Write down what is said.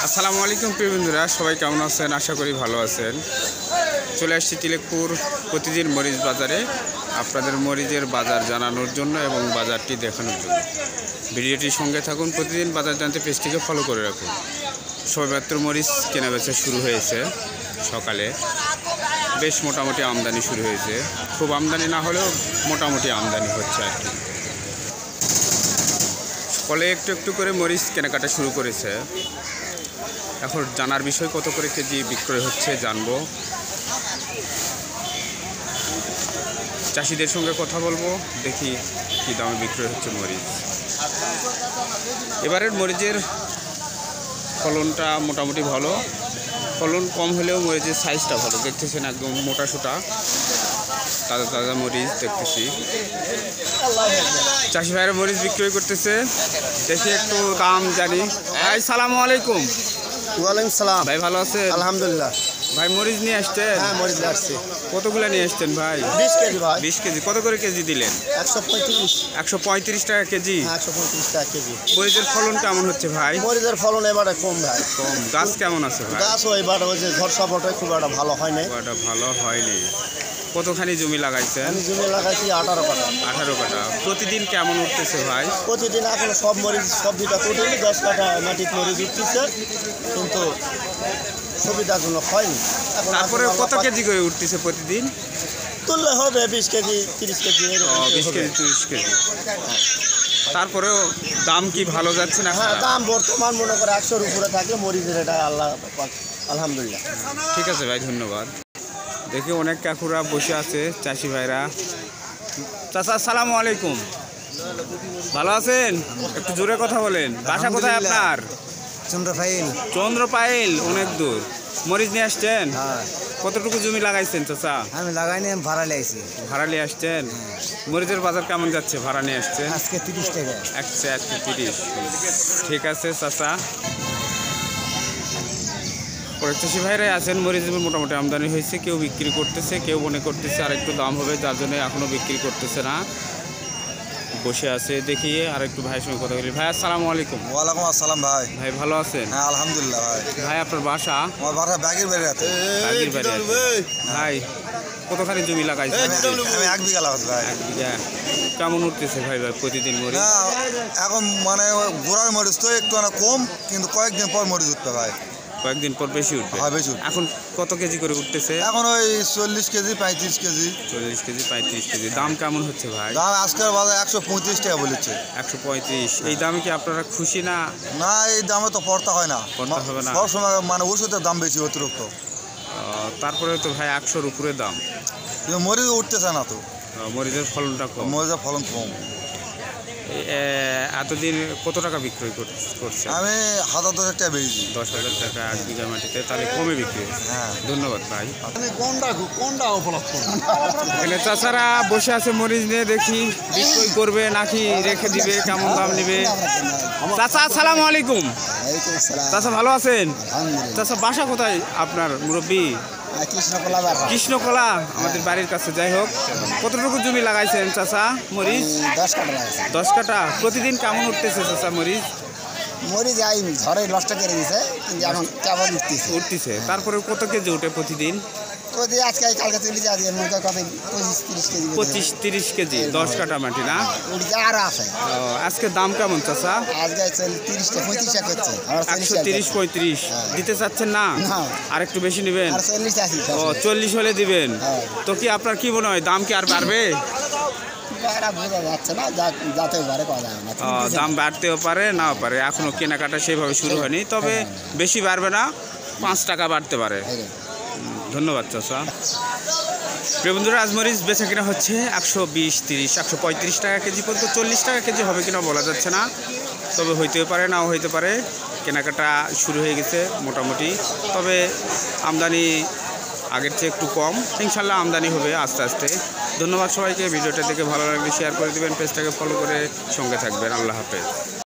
আসসালামু আলাইকুম প্রিয় বন্ধুরা, সবাই কেমন আছেন? আশা করি ভালো আছেন। চলে আসছি তিলেকপুর প্রতিদিন মরিচ বাজারে আপনাদের মরিচের বাজার জানানোর জন্য এবং বাজারটি দেখানোর জন্য। ভিডিওটির সঙ্গে থাকুন, প্রতিদিন বাজার জানতে পেজটিকে ফলো করে রাখুন। সবেমাত্র মরিচ কেনাবেচা শুরু হয়েছে। সকালে বেশ মোটামুটি আমদানি শুরু হয়েছে, খুব আমদানি না হলেও মোটামুটি আমদানি হচ্ছে আর কি। ফলে একটু একটু করে মরিচ কেনাকাটা শুরু করেছে। এখন জানার বিষয় কত করে কেজি বিক্রয় হচ্ছে জানবো। চাষিদের সঙ্গে কথা বলবো, দেখি কী দামে বিক্রয় হচ্ছে মরিচ। এবারের মরিচের ফলনটা মোটামুটি ভালো, ফলন কম হলেও মরিচের সাইজটা ভালো। দেখতেছেন একদম মোটা সোটা তাজা তাজা মরিচ দেখতেছি। চাষি ভাইয়ের মরিচ বিক্রয় করতেছে, দেখি একটু দাম জানি। ভাই সালামু আলাইকুম। ওয়ালাইকুম সালাম। ভাই ভালো আছে? আলহামদুলিল্লাহ। ভাই মরিচ নিয়ে আসছেন? হ্যাঁ, মরিচ নিয়ে আসছি। কতগুলো নিয়ে আসছেন ভাই? 20 কেজি ভাই। 20 কেজি। কত করে কেজি দিলেন? 135। 135 টাকা কেজি। 135 টাকা কেজি। মরিচের ফলন কেমন হচ্ছে ভাই? মরিচের ফলন এবারে কম ভাই। কম। গাছ কেমন আছে ভাই? গাছ এবারে ওই যে ঝড় সাপটে খুব একটা ভালো হয় নাই। ওটা ভালো হয়নি। কতখানি জমি লাগাইছেন? আমি জমি লাগাইছি 18 কাঠা। 18 কাঠা। প্রতিদিন কেমন উঠতেছে ভাই? প্রতিদিন এখন সব মরিচ সব বিটা তুলিনি, 10 কাঠা মাটির মরিচ উঠতেছে, কিন্তু সুবিধার জন্য হয়নি। তারপরে কত কেজি করে উঠতেছে প্রতিদিন? তুললে হবে 20 কেজি 30 কেজি। 20 KG 30 KG. তারপরেও দাম কি ভালো যাচ্ছে না? হ্যাঁ, দাম বর্তমান মনে করে 100-র উপরে থাকে মরিচের, এটা আলহামদুলিল্লাহ। ঠিক আছে ভাই, ধন্যবাদ। দেখি অনেক কাকুরা বসে আছে, চাষি ভাইরা। চাচা আসসালামু আলাইকুম, ভালো আছেন? একটু জোরে কথা বলেন। বাসা কোথায় আপনার? চন্দ্রফাইল। চন্দ্রপাইল, অনেক দূর। মরিচ নিয়ে আসছেন? হ্যাঁ। কতটুকু জমি লাগাইছেন চাচা? আমি লাগাইনি, আমি ভাড়া লাইছি। ভাড়া নিয়ে আসছেন? মরিচের বাজার কেমন যাচ্ছে ভাড়া নিয়ে আসছেন? আজকে 30 টাকা। 130। ঠিক আছে চাচা। পরে চাষি ভাইরাই আছেন, মরিচ মোটামুটি আমদানি হয়েছে, কেউ বিক্রি করতেছে, কেউ মনে করতেছে আর একটু দাম হবে, যার জন্য এখনও বিক্রি করতেছে না, বসে আছে। দেখি আর একটু ভাইয়ের সঙ্গে কথা বলি। ভাই আসসালামু আলাইকুম। ওয়ালাইকুম আসসালাম ভাই। ভাই ভালো আছেন? হ্যাঁ আলহামদুলিল্লাহ ভাই। ভাই আপনার বাসা? আমার বাসা ব্যাগের বাড়ি আছে। বাগির বাড়ি আছে। ভাই কতখানি জমি লাগাইছেন? আমি 1 বিঘা লাগাচ্ছি ভাই। 1 বিঘা। কেমন উঠতেছে ভাই প্রতিদিন মরিচ? না এখন মানে গোড়ার মরিচ তো একটু কম, কিন্তু কয়েকদিন পর মরিচ উঠবে ভাই। কয়েকদিন পর বেশি উঠবে? হ্যাঁ বেশি উঠবে। এখন কত কেজি করে উঠতেছে? এখন ওই 40 কেজি 35 কেজি। 40 KG 35 KG. দাম কেমন হচ্ছে ভাই? দাম আজকের বাজারে 135 টাকা বলেছে। 135। এই দামে কি আপনারা খুশি না? না, এই দামে তো পড়তে হয় না, পড়তে হবে না। সবসময় মানে ওষুধের দাম বেশি অতিরিক্ত। তারপরে তো ভাই 100-র উপরে দাম, কিন্তু মরিচ উঠতেছে না তো। মরিচের ফলনটা কম। মরিচের ফলন কম। এতদিন কত টাকা বিক্রয় করছে? আমি 1000 টাকা বেশি। 10,000 টাকা 1 বিঘা মাটিতে, তাহলে কমে বিক্রি হচ্ছে। হ্যাঁ ধন্যবাদ ভাই। কোনটা উপলব্ধ? এখানে চাচারা বসে আছে মরিচ নিয়ে, দেখি বিক্রয় করবে নাকি রেখে দিবে, কেমন দাম নেবে। চাচা আসসালামু আলাইকুম। চাচা ভালো আছেন? চাচা বাসা কোথায় আপনার মুরব্বী? কৃষ্ণকলা, আমাদের বাড়ির কাছে। যাই হোক, কতটুকু জমি লাগাইছেন চাচা মরিচ? 10 কাঠা লাগাইছি। 10 কাঠা। প্রতিদিন কেমন উঠতেছে চাচা মরিচ? মরিচ যাই ঝড়ে নষ্ট করে দিয়েছে, কিন্তু এখন কেমন উঠতেছে। তারপরে কত কেজি উঠে প্রতিদিন? আজকে কালকে তুলি যা দিয়ে মনে কত 25-30 কেজি। 25-30 কেজি। 10 কাঠা মাটি না? আর আছে। আজকে দাম কেমন চাচা? আজকে 30-35 টাকা করছে। 130-35 দিতে চাচ্ছেন না? আর একটু বেশি নেবেন? আর 40 আছে। 40 হলে দিবেন। তো কি আপনার কি মনে হয়, দাম কি আর বাড়বে? বোঝা যাচ্ছে না, যাতেও পারে, পাওয়া যায় না। দাম বাড়তেও পারে, নাও পারে। এখনো কেনাকাটা সেভাবে শুরু হয়নি, তবে বেশি বাড়বে না, 5 টাকা বাড়তে পারে। ধন্যবাদ চাচা। প্রিয় বন্ধুরা, আজমরিচ বেচা কিনা হচ্ছে 120-30, 135 টাকা কেজি পর্যন্ত। 40 টাকা কেজি হবে কিনা বলা যাচ্ছে না, তবে হইতেও পারে, নাও হইতে পারে। কেনাকাটা শুরু হয়ে গেছে মোটামুটি, তবে আমদানি আগের চেয়ে একটু কম। ইনশাল্লাহ আমদানি হবে আস্তে আস্তে। ধন্যবাদ সবাইকে। ভিডিওটা দেখে ভালো লাগলে শেয়ার করে দেবেন, পেজটাকে ফলো করে সঙ্গে থাকবেন। আল্লাহ হাফেজ।